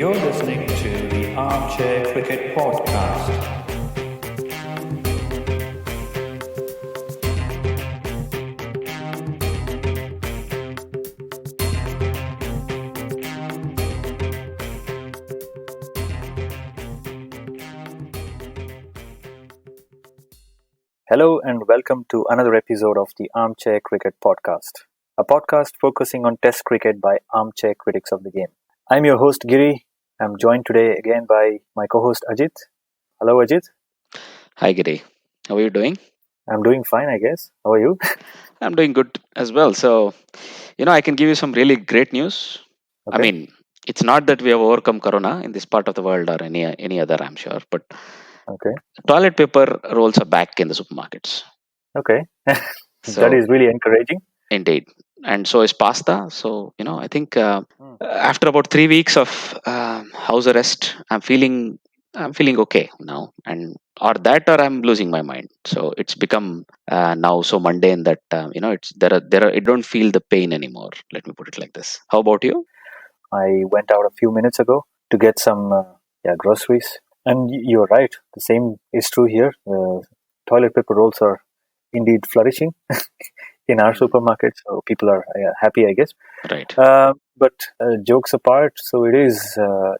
You're listening to the Armchair Cricket Podcast. Hello and welcome to another episode of the Armchair Cricket Podcast, a podcast focusing on Test cricket by armchair critics of the game. I'm your host Giri. I'm joined today again by my co-host Ajit. Hello Ajit. Hi Giri, how are you doing? I'm doing fine, I guess. How are you? I'm doing good as well. So, I can give you some really great news. I Okay. mean, it's not that we have overcome Corona in this part of the world or any other, I'm sure, but Okay. toilet paper rolls are back in the supermarkets. Okay. That So, is really encouraging. indeed, and so is pasta. So, I think Hmm. after about 3 weeks of house arrest, I'm feeling okay now, and or that or I'm losing my mind. So it's become now so mundane that it's there are I don't feel the pain anymore. Let me put it like this. How about you? I went out a few minutes ago to get some groceries, and you're right. The same is true here. Toilet paper rolls are indeed flourishing in our Mhm. supermarket, so people are happy, I guess. Right, But jokes apart, so it is.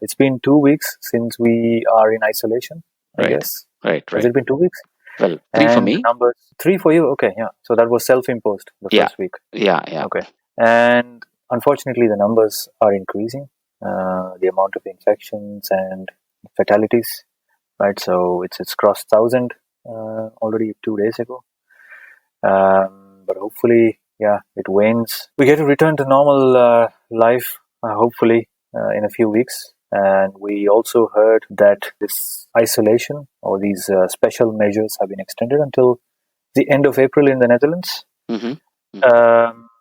It's been 2 weeks since we are in isolation, I right, guess. right, Has right. it been 2 weeks? Well, three for And the me. numbers, three for you. Okay, yeah. So that was self-imposed the Yeah, first week. yeah. Okay, and unfortunately, the numbers are increasing. The amount of infections and fatalities, right? So it's crossed 1,000 already 2 days ago. But hopefully, yeah, it wanes. We get to return to normal life, hopefully, in a few weeks. And we also heard that this isolation or these special measures have been extended until the end of April in the Netherlands. Mm-hmm.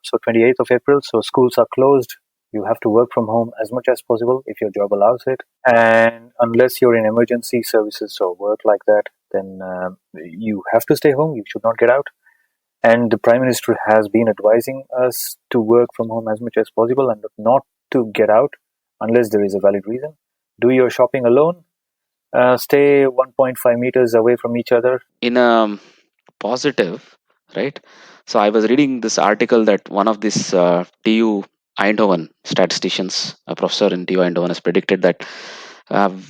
So 28th of April. So schools are closed. You have to work from home as much as possible if your job allows it. And unless you're in emergency services or work like that, then you have to stay home. You should not get out. And the Prime Minister has been advising us to work from home as much as possible and not to get out unless there is a valid reason. Do your shopping alone. Stay 1.5 meters away from each other. In a positive, right? So I was reading this article that one of these TU Eindhoven statisticians, a professor in TU Eindhoven, has predicted that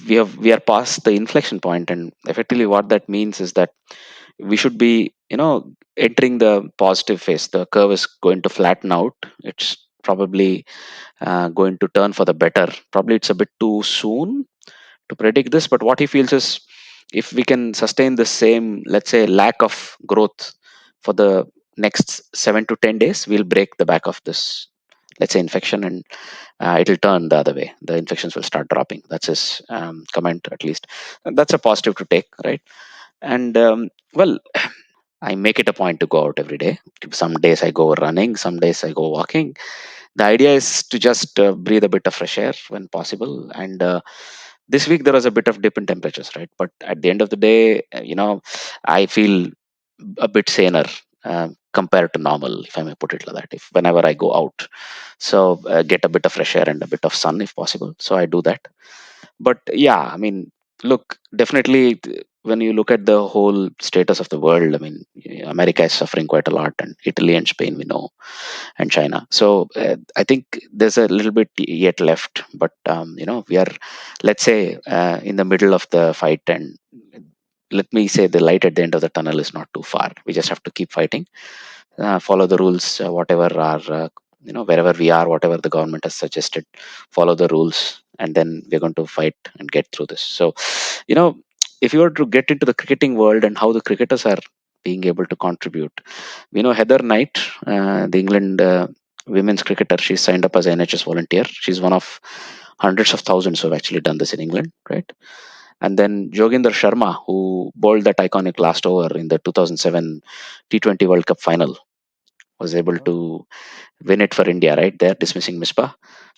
we are past the inflection point, and effectively what that means is that we should be entering the positive phase. The curve is going to flatten out. It's probably going to turn for the better. Probably it's a bit too soon to predict this, but what he feels is if we can sustain the same, let's say, lack of growth for the next 7 to 10 days, we'll break the back of this, let's say, infection, and it'll turn the other way. The infections will start dropping. That's his comment, at least. And that's a positive to take, right? And well, I make it a point to go out every day. Some days I go running, some days I go walking. The idea is to just breathe a bit of fresh air when possible. And this week there was a bit of dip in temperatures, right? But at the end of the day, I feel a bit saner compared to normal, if I may put it like that. If whenever I go out, so get a bit of fresh air and a bit of sun if possible. So I do that. But yeah, I mean, look, definitely when you look at the whole status of the world, I mean, America is suffering quite a lot, and Italy and Spain, we know, and China. So I think there's a little bit yet left, but we are, let's say, in the middle of the fight, and let me say the light at the end of the tunnel is not too far. We just have to keep fighting, follow the rules, whatever are, wherever we are, whatever the government has suggested, follow the rules, and then we're going to fight and get through this. So, you know, if you were to get into the cricketing world and how the cricketers are being able to contribute, we know Heather Knight, the England women's cricketer, she's signed up as an NHS volunteer. She's one of hundreds of thousands who have actually done this in England, right? And then Joginder Sharma, who bowled that iconic last over in the 2007 T20 World Cup final, was able Mhm. to win it for India, right there, dismissing Misbah.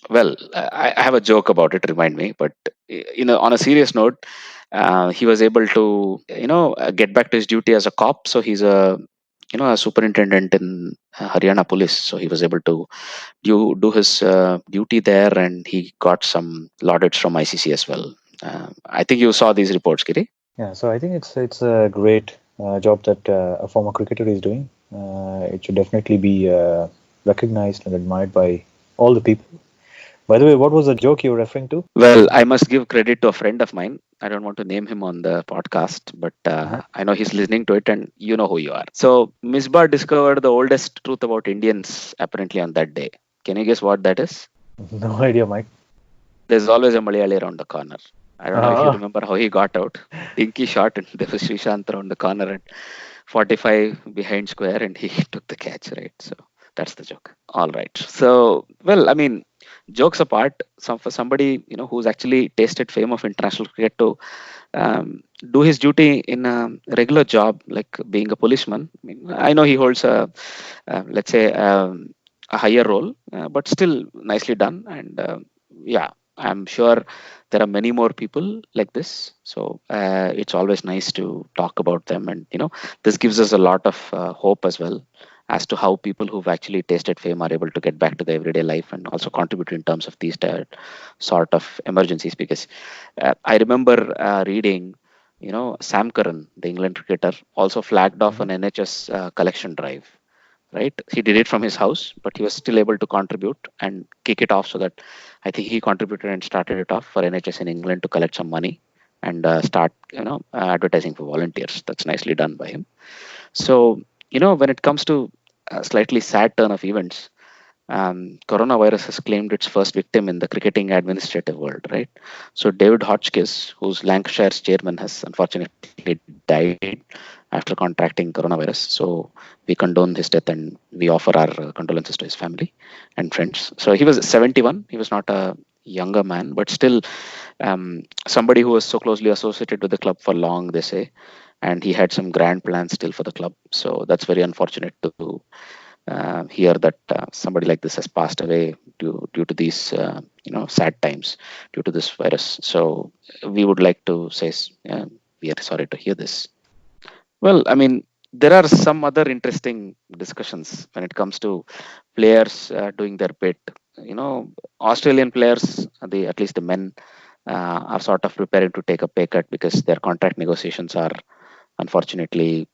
Well, I have a joke about it, remind me, but on a serious note, he was able to, get back to his duty as a cop. So he's a a superintendent in Haryana Police. So he was able to do his duty there, and he got some laudits from ICC as well. I think you saw these reports, Giri. Yeah, so I think it's a great job that a former cricketer is doing. It should definitely be recognized and admired by all the people. By the way, what was the joke you were referring to? Well, I must give credit to a friend of mine. I don't want to name him on the podcast, but Uh-huh. I know he's listening to it, and you know who you are. So, Misbah discovered the oldest truth about Indians apparently on that day. Can you guess what that is? No idea, Mike. There's always a Malayali around the corner. I don't know if you Ah, remember how he got out. Dinky shot, and there was Srishant around the corner and 45 behind square, and he took the catch, right? So that's the joke. All right. So, well, I mean, jokes apart, for somebody who's actually tasted fame of international cricket to do his duty in a regular job like being a policeman. I mean, I know he holds let's say, a higher role, but still nicely done. And yeah, I'm sure there are many more people like this. So it's always nice to talk about them, and this gives us a lot of hope as well as to how people who've actually tasted fame are able to get back to their everyday life and also contribute in terms of these sort of emergencies. Because I remember reading, Sam Curran, the England cricketer, also flagged off mhm. an NHS collection drive. Right, he did it from his house, but he was still able to contribute and kick it off. So that I think he contributed and started it off for NHS in England to collect some money and start, advertising for volunteers. That's nicely done by him. So, when it comes to a slightly sad turn of events, coronavirus has claimed its first victim in the cricketing administrative world, right? So David Hotchkiss, who's Lancashire's chairman, has unfortunately died after contracting coronavirus. So we condone his death and we offer our condolences to his family and friends. So he was 71. He was not a younger man, but still somebody who was so closely associated with the club for long, they say, and he had some grand plans still for the club. So that's very unfortunate to hear that somebody like this has passed away due to these sad times due to this virus. So we would like to say we are sorry to hear this. Well, I mean, there are some other interesting discussions when it comes to players doing their bit. Australian players, at least the men, are sort of preparing to take a pay cut because their contract negotiations are unfortunately,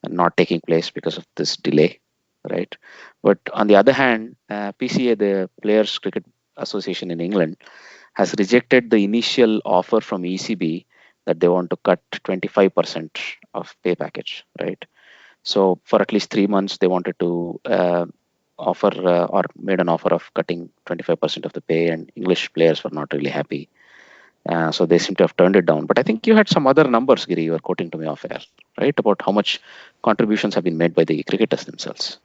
not taking place because of this delay, right? But on the other hand, PCA, the Players Cricket Association in England, has rejected the initial offer from ECB that they want to cut 25% of pay package, right? So for at least 3 months, they wanted to offer or made an offer of cutting 25% of the pay, and English players were not really happy. So they seem to have turned it down. But I think you had some other numbers, Giri, you were quoting to me off air, right? About how much contributions have been made by the cricketers themselves.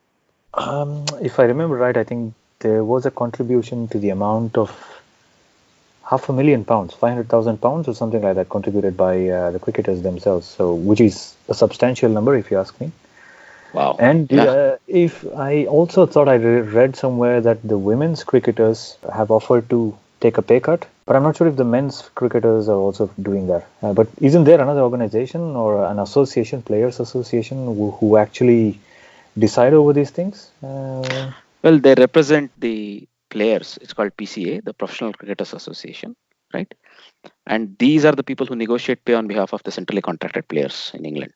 If I remember right, I think there was a contribution to the amount of £500,000, £500,000 or something like that, contributed by the cricketers themselves. So, which is a substantial number, if you ask me. Wow. And Yeah. if I also thought I read somewhere that the women's cricketers have offered to take a pay cut, but I'm not sure if the men's cricketers are also doing that. But isn't there another organization or an association, players association, who actually decide over these things? Well, they represent the players. It's called PCA, the Professional Cricketers Association, right? And these are the people who negotiate pay on behalf of the centrally contracted players in England.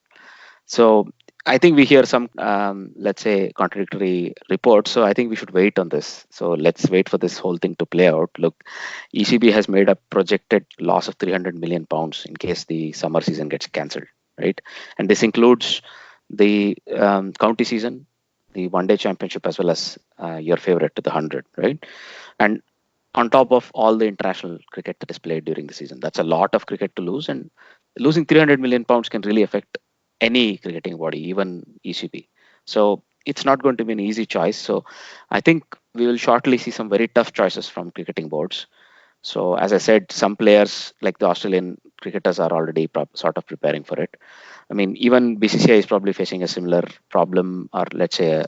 So I think we hear some, let's say, contradictory reports. So I think we should wait on this. So let's wait for this whole thing to play out. Look, ECB has made a projected loss of 300 million pounds in case the summer season gets cancelled, right? And this includes the county season, the one-day championship, as well as your favorite, the 100, right? And on top of all the international cricket that is played during the season, that's a lot of cricket to lose, and losing 300 million pounds can really affect any cricketing body, even ECB. So it's not going to be an easy choice. So I think we will shortly see some very tough choices from cricketing boards. So as I said, some players like the Australian cricketers are already sort of preparing for it. I mean, even BCCI is probably facing a similar problem, or let's say,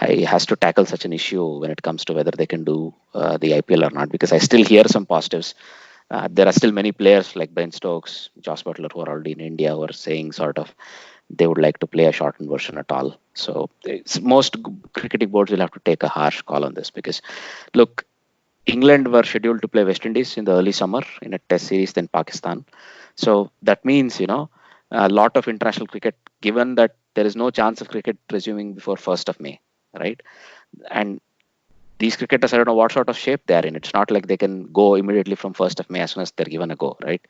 he has to tackle such an issue when it comes to whether they can do the IPL or not. Because I still hear some positives. There are still many players like Ben Stokes, Josh Butler, who are already in India, who are saying sort of they would like to play a shortened version at all. So most cricketing boards will have to take a harsh call on this, because look, England were scheduled to play West Indies in the early summer in a test series, then Pakistan. So that means, a lot of international cricket, given that there is no chance of cricket resuming before 1st of May, right? And these cricketers, I don't know what sort of shape they're in. It's not like they can go immediately from 1st of May as soon as they're given a go, right?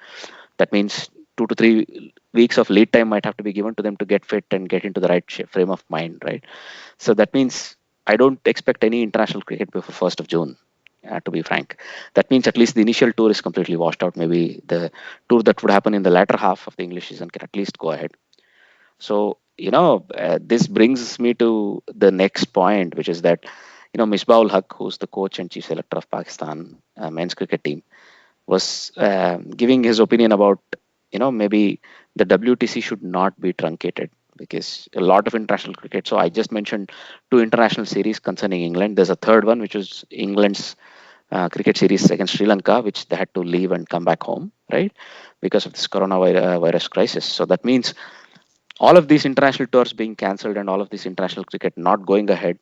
That means 2 to 3 weeks of lead time might have to be given to them to get fit and get into the right frame of mind, right? So that means I don't expect any international cricket before 1st of June, to be frank. That means at least the initial tour is completely washed out. Maybe the tour that would happen in the latter half of the English season can at least go ahead. So, this brings me to the next point, which is that, Misbah ul Haq, who's the coach and chief selector of Pakistan men's cricket team, was giving his opinion about, maybe the WTC should not be truncated, because a lot of international cricket. So I just mentioned 2 international series concerning England. There's a third one, which was England's cricket series against Sri Lanka, which they had to leave and come back home, right, because of this coronavirus crisis. So that means all of these international tours being cancelled and all of this international cricket not going ahead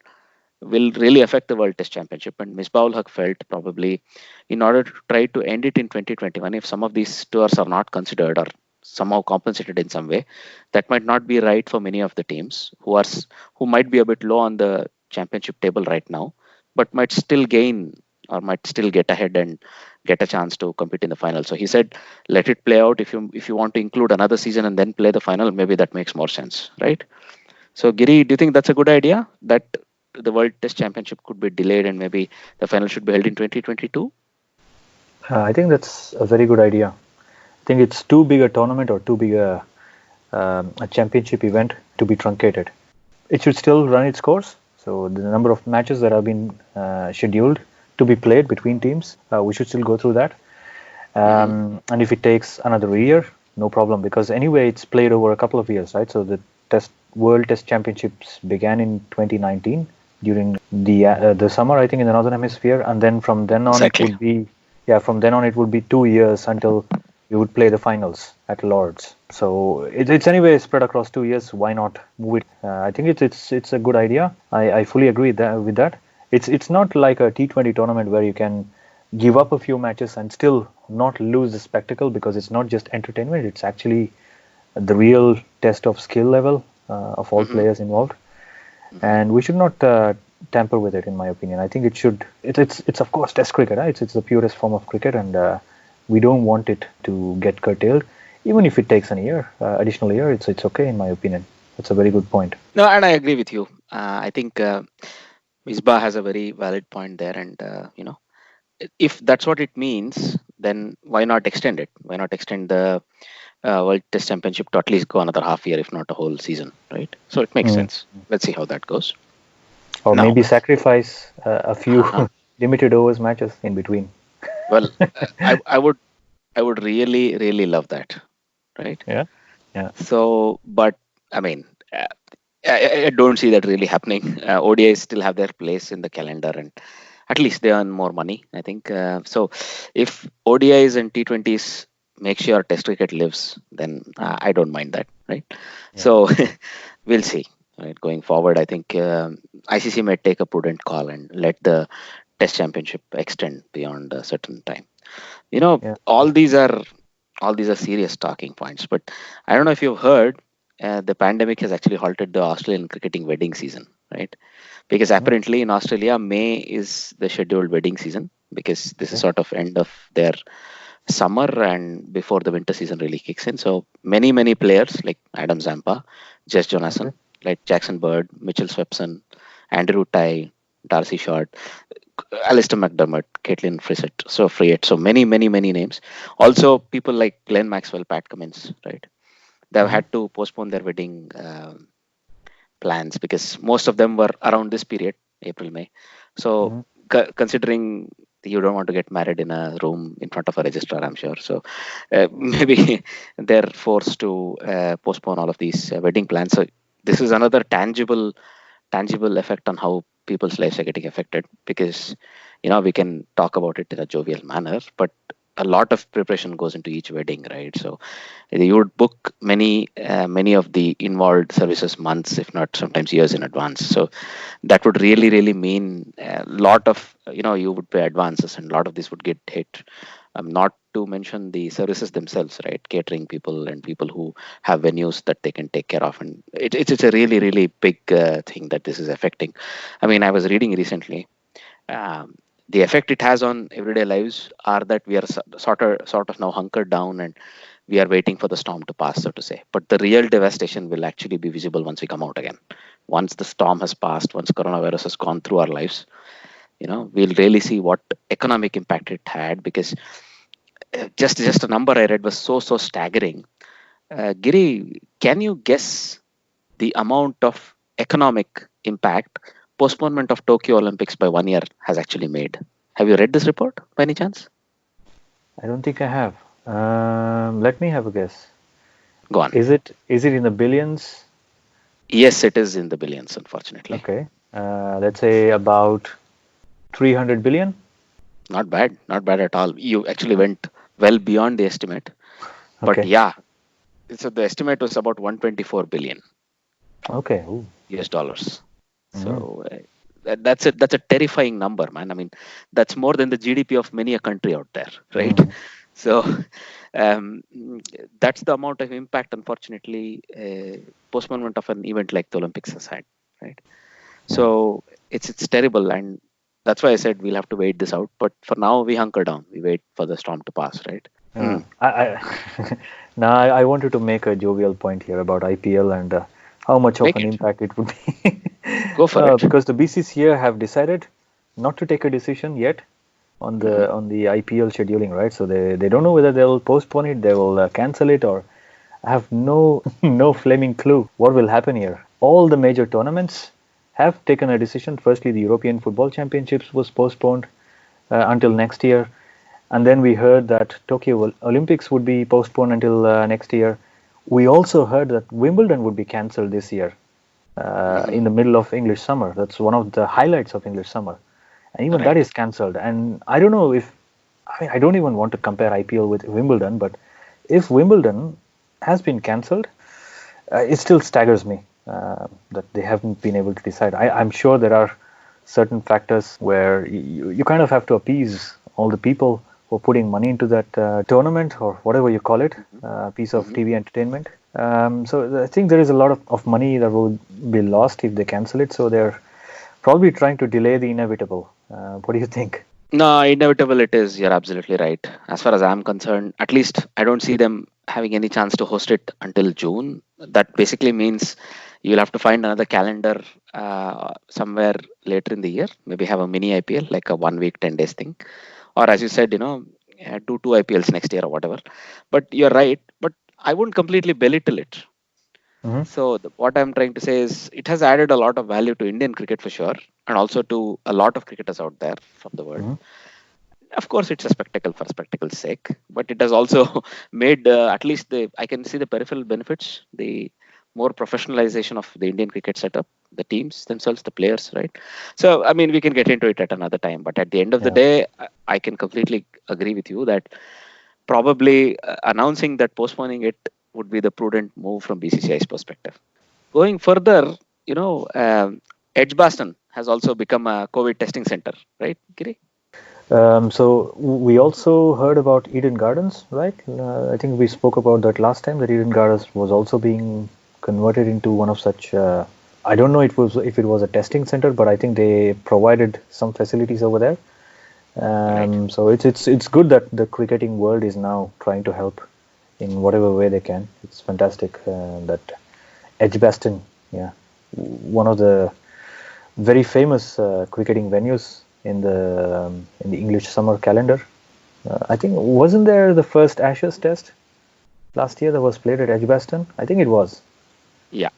will really affect the World Test Championship. And Misbah ul Haq felt probably, in order to try to end it in 2021, if some of these tours are not considered or somehow compensated in some way, that might not be right for many of the teams who might be a bit low on the championship table right now, but might still gain or might still get ahead and get a chance to compete in the final. So he said, let it play out. If you want to include another season and then play the final, maybe that makes more sense, right? So, Giri, do you think that's a good idea that the World Test Championship could be delayed and maybe the final should be held in 2022? I think that's a very good idea. I think it's too big a tournament or too big a championship event to be truncated. It should still run its course. So the number of matches that have been scheduled to be played between teams, we should still go through that. And if it takes another year, no problem, because anyway it's played over a couple of years, right? So the World Test Championships began in 2019 during the summer, I think, in the Northern Hemisphere, and then from then on Exactly. it would be 2 years until we would play the finals at Lords. So it's anyway spread across 2 years. Why not move it? I think it's a good idea. I fully agree with that. It's not like a T20 tournament where you can give up a few matches and still not lose the spectacle, because it's not just entertainment. It's actually the real test of skill level of all players involved, and we should not tamper with it, in my opinion. I think it should. It's of course Test cricket. Right? It's the purest form of cricket, and we don't want it to get curtailed, even if it takes additional year. It's okay, in my opinion. That's a very good point. No, and I agree with you. I think Misbah has a very valid point there, and if that's what it means, then why not extend it? Why not extend the World Test Championship to at least go another half year, if not a whole season, right? So it makes sense. Let's see how that goes. Or Now, maybe sacrifice a few limited overs matches in between. well, I would really, really love that, right? Yeah. So, but I mean, I don't see that really happening. ODIs still have their place in the calendar, and at least they earn more money, I think. So, if ODIs and T20s make sure Test cricket lives, then I don't mind that, right? Yeah. So, we'll see. Right, going forward, I think ICC might take a prudent call and let the Test Championship extend beyond a certain time. Yeah. All these are serious talking points, but I don't know if you've heard, the pandemic has actually halted the Australian cricketing wedding season, right? Because apparently in Australia, May is the scheduled wedding season, because this is Okay. sort of end of their summer and before the winter season really kicks in. So many players like Adam Zampa, Jess Jonassen, like Jackson Bird, Mitchell Swepson, Andrew Tye, Darcy Short, Alistair McDermott, Caitlin Friett. So many names. Also people like Glenn Maxwell, Pat Cummins, right? They've had to postpone their wedding plans, because most of them were around this period, April, May. So considering you don't want to get married in a room in front of a registrar, I'm sure. So maybe they're forced to postpone all of these wedding plans. So this is another tangible effect on how people's lives are getting affected, because we can talk about it in a jovial manner, but a lot of preparation goes into each wedding, right? So you would book many of the involved services months, if not sometimes years in advance. So that would really mean a lot of, you would pay advances, and a lot of this would get hit. Not to mention the services themselves, right? Catering people and people who have venues that they can take care of, and it's a really big thing that this is affecting. I mean, I was reading recently, um, the effect it has on everyday lives are that we are sort of now hunkered down, and we are waiting for the storm to pass, so to say. But the real devastation will actually be visible once we come out again. Once the storm has passed, once coronavirus has gone through our lives, we'll really see what economic impact it had. Because just a number I read was so staggering. Giri, can you guess the amount of economic impact postponement of Tokyo Olympics by 1 year has actually made? Have you read this report by any chance? I don't think I have. Let me have a guess. Go on. Is it in the billions? Yes, it is in the billions, unfortunately. Okay. Let's say about 300 billion. Not bad at all. You actually went well beyond the estimate. But Okay. yeah, so the estimate was about 124 billion Okay. Ooh. US dollars. Mhm. So that's a terrifying number, man. I mean, that's more than the GDP of many a country out there, right? Mhm. So um, that's the amount of impact, unfortunately, postponement of an event like the Olympics has had, right? Yeah. So it's terrible, and that's why I said we'll have to wait this out. But for now, we hunker down. We wait for the storm to pass, right? Uh, I now I wanted to make a jovial point here about IPL and how much of Make an it. impact it would be. Go for it. Because the BCCA have decided not to take a decision yet on Mhm. the IPL scheduling, right? So they don't know whether they'll postpone it, they will cancel it, or I have no no flaming clue what will happen here. All the major tournaments have taken a decision. Firstly, the European Football Championships was postponed until next year. And then we heard that Tokyo Olympics would be postponed until next year. We also heard that Wimbledon would be cancelled this year in the middle of English summer. That's one of the highlights of English summer. And even that Right. is cancelled. And I don't know if, I mean, I don't even want to compare IPL with Wimbledon, but if Wimbledon has been cancelled, it still staggers me that they haven't been able to decide. I'm sure there are certain factors where you kind of have to appease all the people who are putting money into that tournament or whatever you call it, piece of Mhm. TV entertainment. So I think there is a lot of money that will be lost if they cancel it. So they're probably trying to delay the inevitable. What do you think? No, inevitable it is. You're absolutely right. As far as I'm concerned, at least I don't see them having any chance to host it until June. That basically means you'll have to find another calendar somewhere later in the year. Maybe have a mini IPL, like a 1 week, 10 days thing, or as you said, do two IPLs next year or whatever. But you're right. But I wouldn't completely belittle it. Hmm. So what I'm trying to say is it has added a lot of value to Indian cricket for sure, and also to a lot of cricketers out there from the world. Hmm. Of course, it's a spectacle for spectacle's sake, but it has also made at least I can see the peripheral benefits, the more professionalization of the Indian cricket setup, the teams themselves, the players, right? So, I mean, we can get into it at another time, but at the end of the Yeah. day, I can completely agree with you that probably announcing that postponing it would be the prudent move from BCCI's perspective. Going further, Edgbaston has also become a COVID testing center, right, Giri? So we also heard about Eden Gardens, right? I think we spoke about that last time. That Eden Gardens was also being converted into one of such. I don't know if it was a testing center, but I think they provided some facilities over there. Right. So it's good that the cricketing world is now trying to help in whatever way they can. It's fantastic that Edgbaston, yeah, one of the very famous cricketing venues in the English summer calendar. I think wasn't there the first Ashes Test last year that was played at Edgbaston? I think it was. Yeah.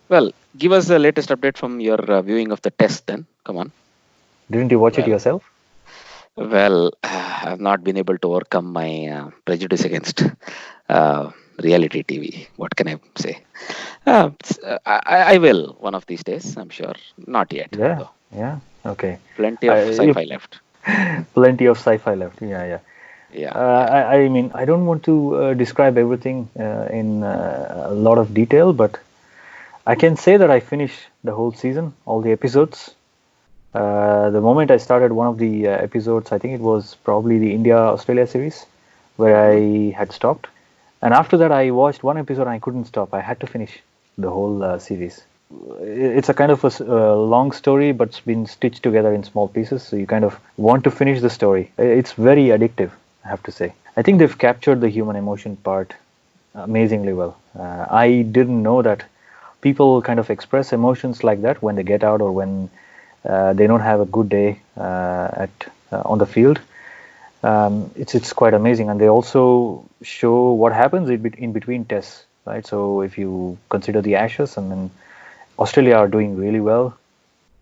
Well, give us the latest update from your viewing of the test then. Come on. Didn't you watch it Well, yourself? I've not been able to overcome my prejudice against reality TV. What can I say? I will one of these days, I'm sure. Not yet, Yeah, though. yeah. Okay. Plenty of I, sci-fi left. plenty of sci-fi left. Yeah, yeah. Yeah, Uh, yeah. I mean, I don't want to describe everything in a lot of detail, but I can say that I finished the whole season, all the episodes. The moment I started one of the episodes, I think it was probably the India Australia series, where Hmm. I had stopped. And after that, I watched one episode and I couldn't stop. I had to finish the whole series. It's a kind of a long story, but it's been stitched together in small pieces. So you kind of want to finish the story. It's very addictive, I have to say. I think they've captured the human emotion part amazingly well. I didn't know that people kind of express emotions like that when they get out or when they don't have a good day at on the field. It's quite amazing, and they also show what happens in between tests, right? So if you consider the Ashes, and then Australia are doing really well,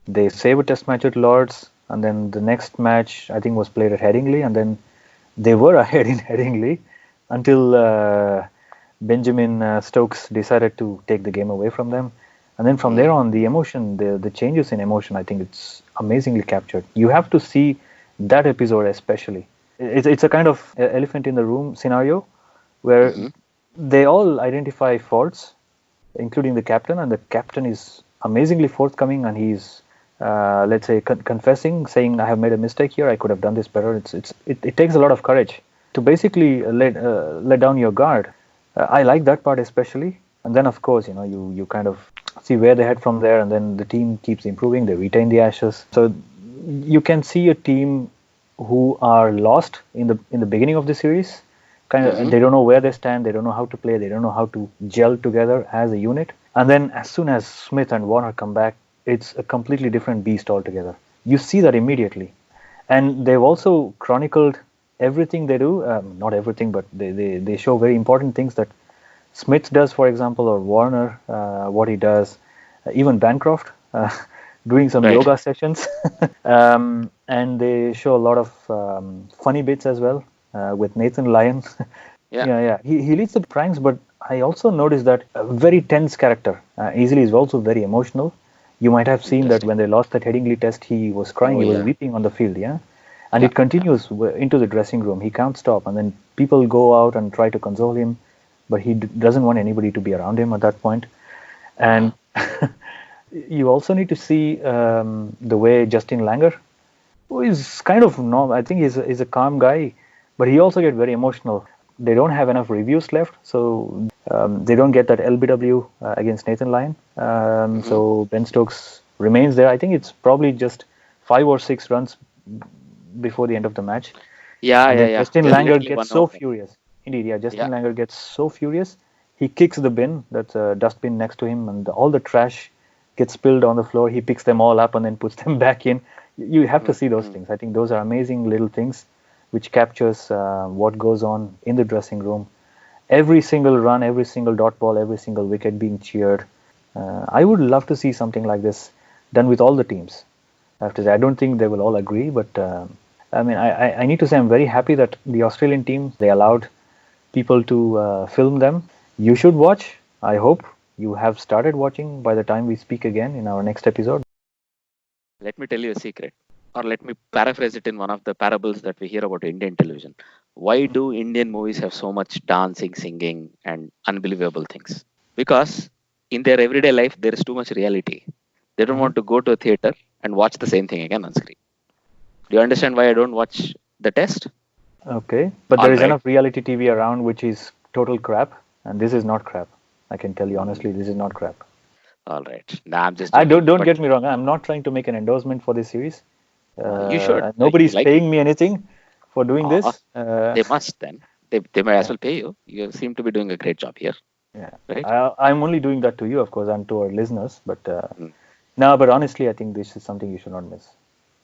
they save a test match at Lords, and then the next match I think was played at Headingley, and then they were ahead in Headingley until Benjamin Stokes decided to take the game away from them. And then from there Mm. on, the emotion, the changes in emotion, I think it's amazingly captured. You have to see that episode especially. It's a kind of elephant in the room scenario where Hmm. they all identify faults, including the captain, and the captain is amazingly forthcoming, and he's let's say confessing, saying, "I have made a mistake here. I could have done this better." It takes a lot of courage to basically let down your guard. I like that part especially, and then of course you kind of see where they head from there, and then the team keeps improving. They retain the Ashes, so you can see a team who are lost in the beginning of the series. Kind of, Hmm. they don't know where they stand. They don't know how to play. They don't know how to gel together as a unit. And then as soon as Smith and Warner come back, it's a completely different beast altogether. You see that immediately. And they've also chronicled everything they do. Not everything, but they show very important things that Smith does, for example, or Warner, what he does, even Bancroft, doing some Right. yoga sessions. And they show a lot of funny bits as well with Nathan Lyon. Yeah. Yeah. He leads the pranks, but I also noticed that a very tense character. Easily is also very emotional. You might have seen that Interesting. when they lost that Headingley test, he was crying, Oh he was yeah. weeping on the field, yeah? And Yeah. it continues into the dressing room. He can't stop. And then people go out and try to console him, but he doesn't want anybody to be around him at that point. Uh-huh. And you also need to see the way Justin Langer, who is kind of normal. I think he's a calm guy, but he also get very emotional. They don't have enough reviews left, so they don't get that LBW against Nathan Lyon. Hmm. So Ben Stokes remains there. I think it's probably just 5 or 6 runs before the end of the match, Yeah, and yeah, then yeah. Justin Just Langer literally gets one so out then. furious. Indeed, yeah, Yeah. Justin Langer gets so furious. He kicks the bin, that's a dustbin next to him, and all the trash gets spilled on the floor. He picks them all up and then puts them back in. You have to see those Mm-hmm. things. I think those are amazing little things which captures what goes on in the dressing room. Every single run, every single dot ball, every single wicket being cheered. I would love to see something like this done with all the teams. I have to say, I don't think they will all agree, but I mean, I need to say I'm very happy that the Australian team, they allowed people to film them. You should watch. I hope you have started watching by the time we speak again in our next episode. Let me tell you a secret, or let me paraphrase it in one of the parables that we hear about Indian television. Why do Indian movies have so much dancing, singing, and unbelievable things? Because in their everyday life, there is too much reality. They don't Hmm. want to go to a theater and watch the same thing again on screen. Do you understand why I don't watch the test? Okay, but All there is right. enough reality TV around which is total crap, and this is not crap. I can tell you honestly, Mm, this is not crap. all right. Nah, I'm just I don't joking. don't But get me wrong. I'm not trying to make an endorsement for this series. you should, if you Nobody's like it. paying me anything for doing Uh, this. they must then. They might as Yeah, well pay you. You seem to be doing a great job here, yeah. right? I'm only doing that to you, of course, and to our listeners. But Mm, no, but honestly, I think this is something you should not miss.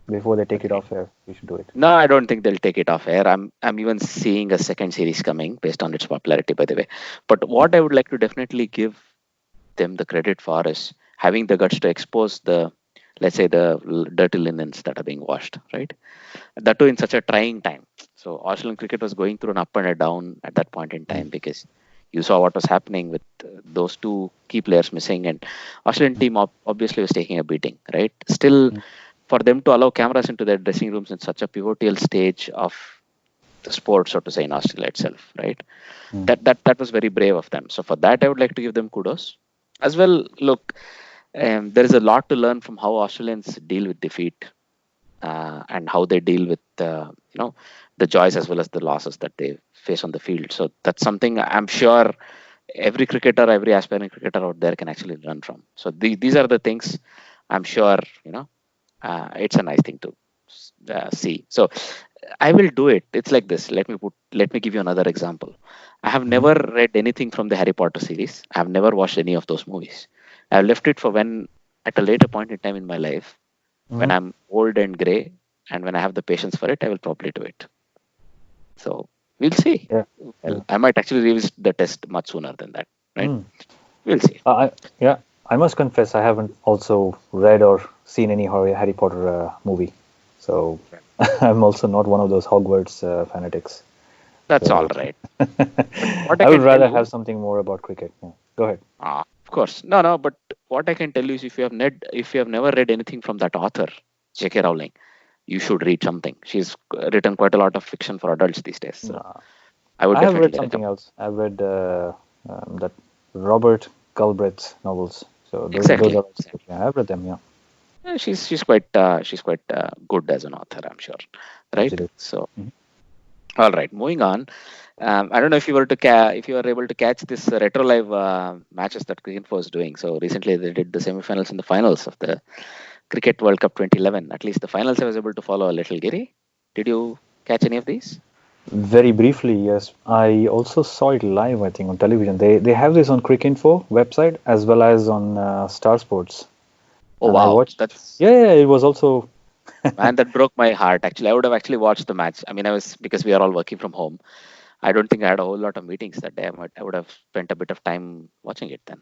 Before they take it agreed. off air, you should do it. No, I don't think they'll take it off air. I'm even seeing a second series coming based on its popularity, by the way. But what I would like to definitely give them the credit for is having the guts to expose the, let's say, the dirty linens that are being washed, right? That too in such a trying time. So Australian cricket was going through an up and a down at that point in Mm. time because you saw what was happening with those two key players missing, and Australian team obviously was taking a beating, right? Still, Mm. for them to allow cameras into their dressing rooms in such a pivotal stage of the sport, so to say, in Australia itself, right? That was very brave of them. So for that, I would like to give them kudos. As well, look, there is a lot to learn from how Australians deal with defeat, and how they deal with the joys as well as the losses that they face on the field. So that's something I'm sure every cricketer, every aspiring cricketer out there can actually learn from. So these are the things I'm sure it's a nice thing to see. So I will do it. It's like this. Let me give you another example. I have never read anything from the Harry Potter series. I have never watched any of those movies. I have left it for when, at a later point in time in my life, when I'm old and gray, and when I have the patience for it, I will probably do it. So we'll see. Yeah. Well, I might actually revisit the test much sooner than that, right? We'll see. I must confess, I haven't also read or seen any Harry Potter movie. So I'm also not one of those Hogwarts fanatics. That's So- all right. What I can would rather tell you- have something more about cricket. Yeah. Go ahead. Of course. No. But what I can tell you is, if you have never read anything from that author, J.K. Rowling, you should read something. She's written quite a lot of fiction for adults these days. So I would I have definitely read something recommend. else. I've read that Robert Galbraith's novels. So Exactly. those are yeah, I've read them. Yeah, Yeah, she's quite good as an author, I'm sure, right? Absolutely. So, all right, moving on. I don't know if you were if you were able to catch this retro live matches that Cricinfo is doing. So recently they did the semifinals and the finals of the Cricket World Cup 2011. At least the finals I was able to follow a little. Giri, did you catch any of these? Very briefly, yes. I also saw it live. I think on television. They have this on Cricinfo website as well as on Star Sports. Oh And I wow, watched. that's Yeah, it was also. man, that broke my heart. Actually, I would have actually watched the match. I mean, because we are all working from home. I don't think I had a whole lot of meetings that day. I would have spent a bit of time watching it then.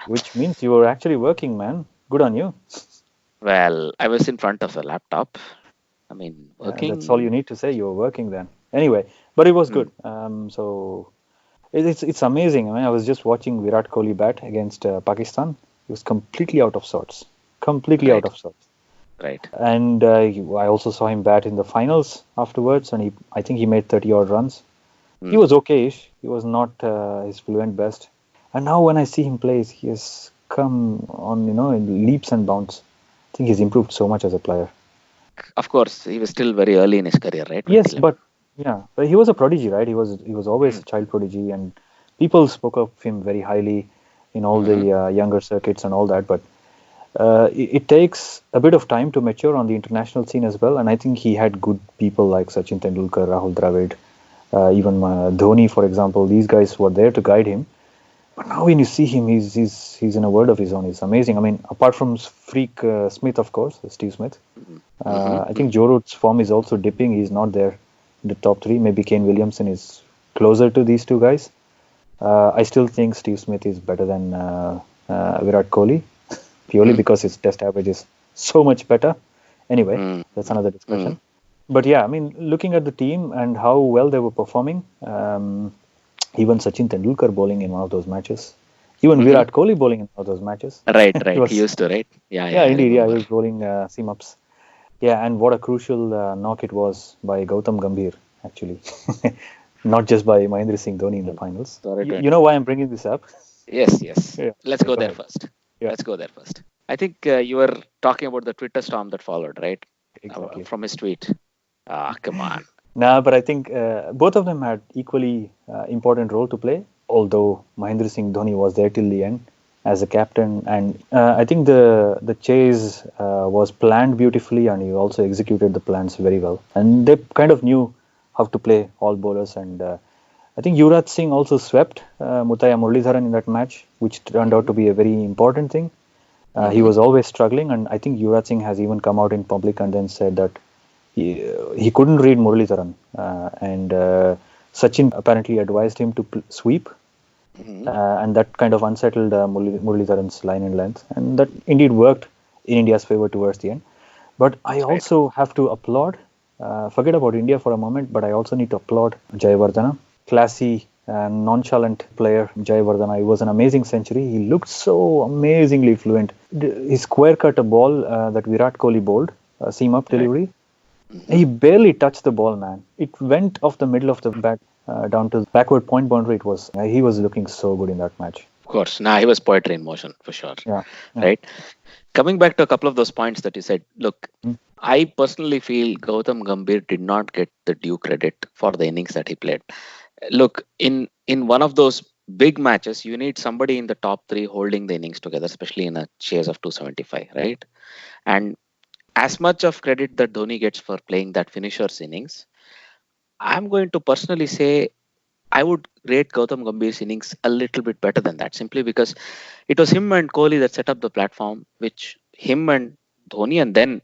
Which means you were actually working, man. Good on you. Well, I was in front of the laptop. I mean, working. That's all you need to say. You were working then. Anyway, but it was good. So it's amazing. I mean, I was just watching Virat Kohli bat against Pakistan. He was completely out of sorts. Completely Right. out of sorts. Right. And I also saw him bat in the finals afterwards, and I think he made 30 odd runs. He was okay-ish. He was not his fluent best. And now when I see him play, he has come on, in leaps and bounds. I think he's improved so much as a player. Of course, he was still very early in his career, right? Yes, 2011. but he was a prodigy, right? He was always a child prodigy, and people spoke of him very highly in all the younger circuits and all that. But it takes a bit of time to mature on the international scene as well. And I think he had good people like Sachin Tendulkar, Rahul Dravid, even Dhoni, for example. These guys were there to guide him. But now when you see him, he's in a world of his own. He's amazing. I mean, apart from Freak Smith, of course, Steve Smith. I think Joe Root's form is also dipping. He's not there in the top three. Maybe Kane Williamson is closer to these two guys. I still think Steve Smith is better than Virat Kohli, purely because his test average is so much better. Anyway, that's another discussion. But yeah, I mean, looking at the team and how well they were performing, even Sachin Tendulkar bowling in one of those matches, even Virat Kohli bowling in one of those matches. Right. was- He used to, right? Yeah, Yeah, I indeed. Yeah, he remember. was bowling seam-ups. Yeah, and what a crucial knock it was by Gautam Gambhir, actually. Not just by Mahendra Singh Dhoni in the finals. Sorry to You know why I'm bringing this up? Yes. Yeah, Let's go go there ahead. first. Yeah. Let's go there first. I think you were talking about the Twitter storm that followed, right? Exactly. From his tweet. Come on. Nah, but I think both of them had equally important role to play, although Mahendra Singh Dhoni was there till the end as a captain. And I think the chase was planned beautifully, and he also executed the plans very well. And they kind of knew how to play all bowlers. And I think Yuvraj Singh also swept Muttiah Muralitharan in that match, which turned out to be a very important thing. He was always struggling, and I think Yuvraj Singh has even come out in public and then said that he couldn't read Muralitharan, and Sachin apparently advised him to sweep, and that kind of unsettled Muralitharan's line and length, and that indeed worked in India's favor towards the end. But I also have to applaud, forget about India for a moment, but I also need to applaud Jayawardena, classy and nonchalant player Jayawardena. It was an amazing century. He looked so amazingly fluent. His square cut a ball that Virat Kohli bowled, seam up delivery. Mhm. He barely touched the ball, man. It went off the middle of the bat down to backward point boundary. It was. He was looking so good in that match. Of course. Nah, he was poetry in motion for sure. Yeah. Yeah. Right. Coming back to a couple of those points that you said, look, Mm, I personally feel Gautam Gambhir did not get the due credit for the innings that he played. Look, in one of those big matches, you need somebody in the top three holding the innings together, especially in a chase of 275, right? And as much of credit that Dhoni gets for playing that finisher's innings, I'm going to personally say I would rate Gautam Gambhir's innings a little bit better than that, simply because it was him and Kohli that set up the platform, which him and Dhoni, and then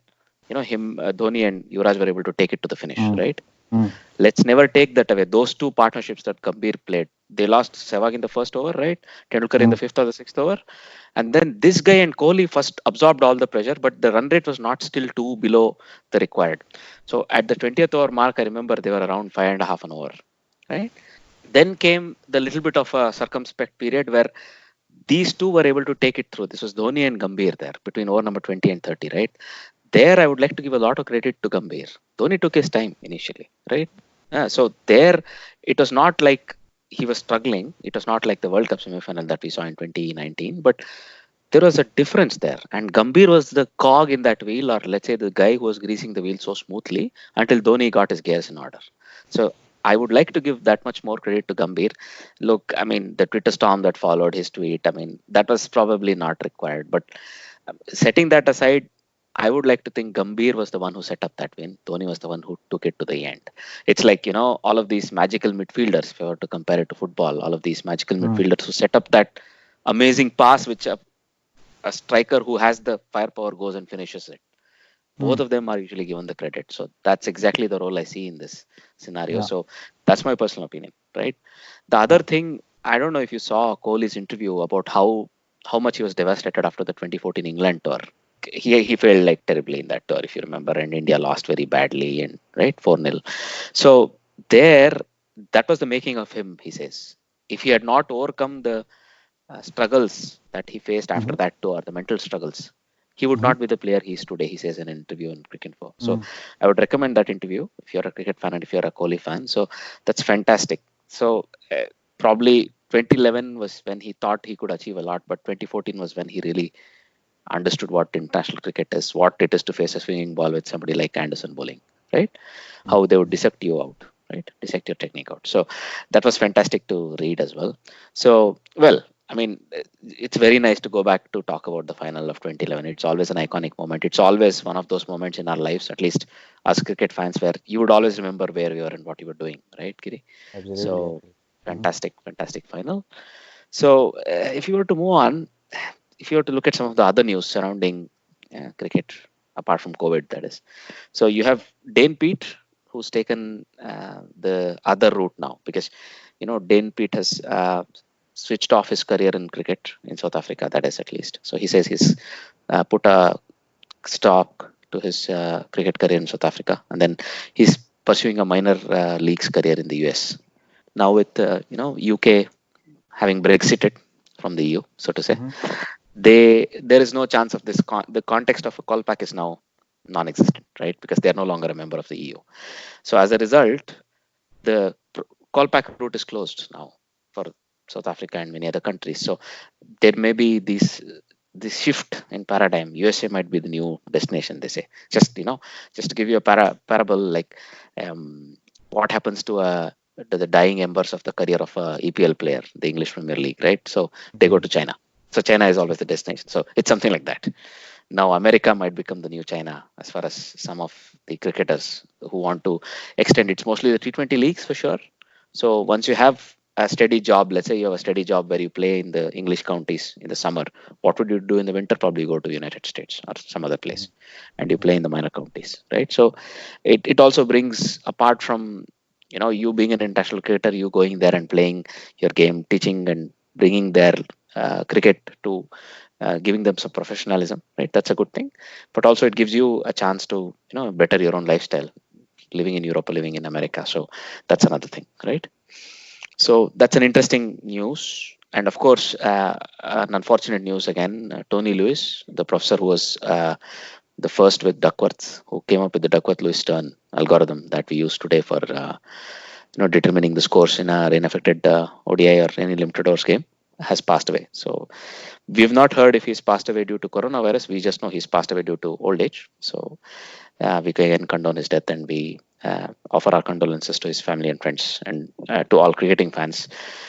Dhoni and Yuvraj were able to take it to the finish, mm, right? mm, Let's never take that away. Those two partnerships that Gambhir played, they lost Sehwag in the first over, right? Tendulkar in mm, the fifth or the sixth over, and then this guy and Kohli first absorbed all the pressure, but the run rate was not still too below the required. So at the 20th over mark, I remember they were around 5.5 an over, right? Then came the little bit of a circumspect period where these two were able to take it through. This was Dhoni and Gambhir there between over number 20 and 30, right? There, I would like to give a lot of credit to Gambhir. Dhoni took his time initially, right? So there, it was not like he was struggling. It was not like the World Cup semi-final that we saw in 2019, but there was a difference there. And Gambhir was the cog in that wheel, or let's say the guy who was greasing the wheel so smoothly until Dhoni got his gears in order. So I would like to give that much more credit to Gambhir. Look, I mean, the Twitter storm that followed his tweet, I mean, that was probably not required. But setting that aside, I would like to think Gambhir was the one who set up that win. Dhoni was the one who took it to the end. It's like, all of these magical midfielders, if I were to compare it to football, all of these magical mm, midfielders who set up that amazing pass, which a striker who has the firepower goes and finishes it. Both mm. of them are usually given the credit. So that's exactly the role I see in this scenario. Yeah. So that's my personal opinion, right? The other Yeah. thing, I don't know if you saw Kohli's interview about how much he was devastated after the 2014 England tour. He failed like terribly in that tour, if you remember, and India lost very badly, and right 4-0. So there, that was the making of him. He says if he had not overcome the struggles that he faced after Mm-hmm. that tour, the mental struggles, he would Mm-hmm. not be the player he is today, he says in an interview in Cricinfo. So Mm, I would recommend that interview if you're a cricket fan and if you're a Kohli fan. So that's fantastic. So probably 2011 was when he thought he could achieve a lot, but 2014 was when he really understood what international cricket is, what it is to face a swinging ball with somebody like Anderson bowling, right? mm, How they would dissect you out, right? Dissect your technique out. So that was fantastic to read as well. So, well, I mean, it's very nice to go back to talk about the final of 2011. It's always an iconic moment. It's always one of those moments in our lives, at least us cricket fans, where you would always remember where we were and what you were doing, right, Kiri? absolutely. So, Absolutely. Mm-hmm. fantastic, fantastic final. So, if you were to move on, if you were to look at some of the other news surrounding cricket, apart from COVID, that is. So you have Dane Pete, who's taken the other route now, because Dane Pete has switched off his career in cricket in South Africa. That is, at least. So he says he's put a stop to his cricket career in South Africa, and then he's pursuing a minor leagues career in the US. Now with UK having Brexited from the EU, so to say, Mm-hmm. there is no chance of this. The context of a callback is now non-existent, right? Because they are no longer a member of the EU. So as a result, the callback route is closed now for South Africa and many other countries. So there may be this shift in paradigm. USA might be the new destination. They say, just to give you a parable, like what happens to the dying embers of the career of a EPL player, the English Premier League, right? So they go to China. So China is always the destination. So it's something like that. Now America might become the new China as far as some of the cricketers who want to extend. It's mostly the T20 leagues for sure. So once you have a steady job, let's say you have a steady job where you play in the English counties in the summer, what would you do in the winter? Probably go to the United States or some other place and you play in the minor counties, right? So it also brings, apart from you being an international cricketer, you going there and playing your game, teaching and bringing their cricket to giving them some professionalism, right? That's a good thing. But also it gives you a chance to better your own lifestyle, living in Europe or living in America. So that's another thing, right? So that's an interesting news. And of course, an unfortunate news again, Tony Lewis, the professor who was the first with Duckworth, who came up with the Duckworth-Lewis-Stern algorithm that we use today for determining the scores in our unaffected ODI or any limited overs game, has passed away. So we have not heard if he's passed away due to coronavirus. We just know he's passed away due to old age. So we can condone his death, and we offer our condolences to his family and friends, and to all cricketing fans.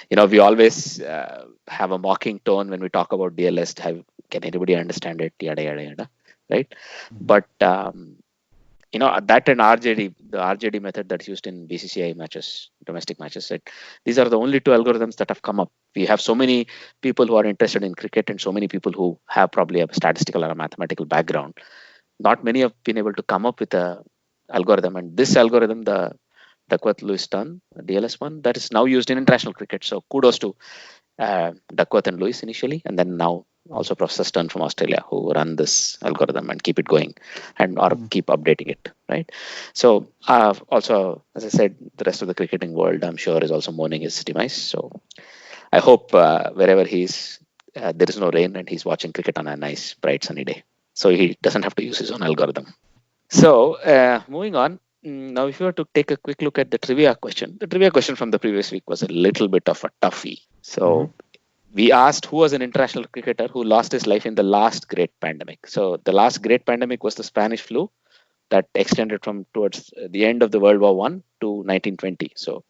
We always have a mocking tone when we talk about DLS. Can anybody understand it? Yada yada yada, right? But that and RJD, the RJD method that's used in BCCI matches, domestic matches, right? These are the only two algorithms that have come up. We have so many people who are interested in cricket, and so many people who have probably a statistical or a mathematical background. Not many have been able to come up with a algorithm, and this algorithm, the Duckworth-Lewis-Stern, DLS one, that is now used in international cricket. So kudos to Duckworth and Lewis initially, and then now also Professor Stern from Australia, who run this algorithm and keep it going, and or keep updating it, right? So also, as I said, the rest of the cricketing world, I'm sure, is also mourning his demise. So I hope wherever he's, there is no rain, and he's watching cricket on a nice, bright, sunny day, so he doesn't have to use his own algorithm. So moving on. Now, if you were to take a quick look at the trivia question from the previous week was a little bit of a toughie. So we asked who was an international cricketer who lost his life in the last great pandemic. So the last great pandemic was the Spanish flu that extended from towards the end of the World War I to 1920. So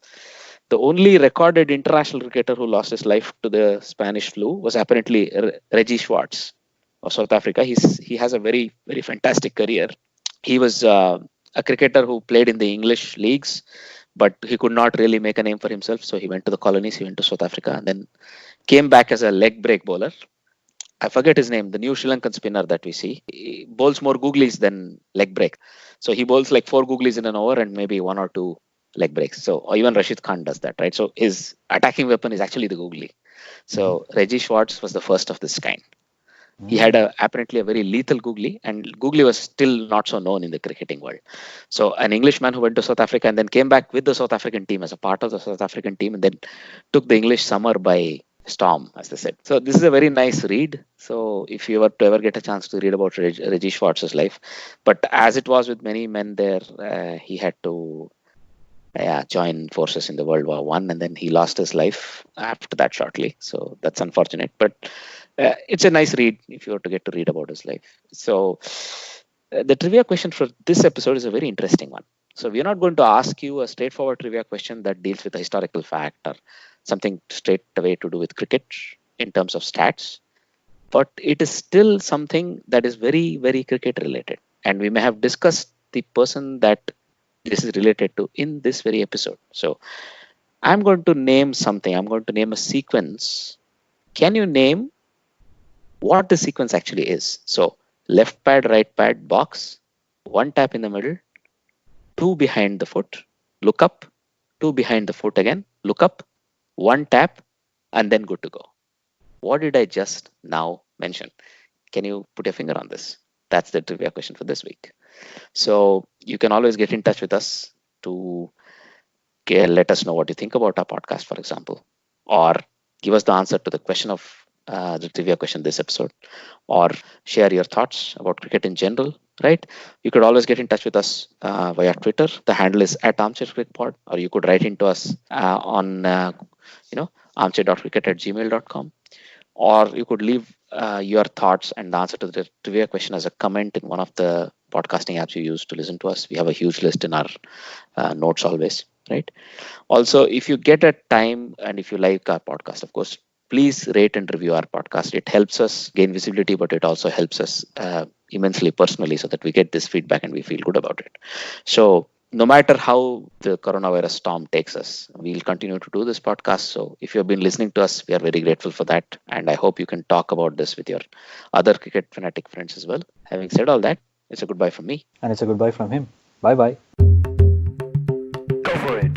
the only recorded international cricketer who lost his life to the Spanish flu was apparently Reggie Schwartz of South Africa. He has a very, very fantastic career. He was a cricketer who played in the English leagues, but he could not really make a name for himself. So he went to the colonies, he went to South Africa, and then came back as a leg break bowler. I forget his name, the new Sri Lankan spinner that we see. He bowls more googlies than leg break. So he bowls like 4 googlies in an over and maybe 1 or 2 leg breaks. So or even Rashid Khan does that, right? So his attacking weapon is actually the googly. So Reggie Schwartz was the first of this kind. He had apparently a very lethal googly, and googly was still not so known in the cricketing world. So an Englishman who went to South Africa and then came back with the South African team as a part of the South African team, and then took the English summer by storm, as they said. So this is a very nice read. So if you were to ever get a chance to read about Reggie Schwartz's life, but as it was with many men there, he had to join forces in the World War I, and then he lost his life after that shortly. So that's unfortunate, but it's a nice read if you were to get to read about his life. So the trivia question for this episode is a very interesting one. So we're not going to ask you a straightforward trivia question that deals with a historical fact or something straight away to do with cricket in terms of stats, but it is still something that is very, very cricket related. And we may have discussed the person that this is related to in this very episode. So I'm going to name something. I'm going to name a sequence. Can you name what the sequence actually is? So left pad, right pad, box, 1 tap in the middle, 2 behind the foot, look up, 2 behind the foot again, look up, 1 tap, and then good to go. What did I just now mention? Can you put your finger on this? That's the trivia question for this week. So you can always get in touch with us to let us know what you think about our podcast, for example, or give us the answer to the question of the trivia question this episode, or share your thoughts about cricket in general, right? You could always get in touch with us via Twitter. The handle is @armchaircricketpod, or you could write into us on armchair.cricket@gmail.com, or you could leave your thoughts and the answer to the trivia question as a comment in one of the podcasting apps you use to listen to us. We have a huge list in our notes always, right? Also, if you get a time and if you like our podcast, of course, please rate and review our podcast. It helps us gain visibility, but it also helps us immensely personally, so that we get this feedback and we feel good about it. So no matter how the coronavirus storm takes us, we'll continue to do this podcast. So if you've been listening to us, we are very grateful for that. And I hope you can talk about this with your other cricket fanatic friends as well. Having said all that, it's a goodbye from me. And it's a goodbye from him. Bye-bye. Go for it.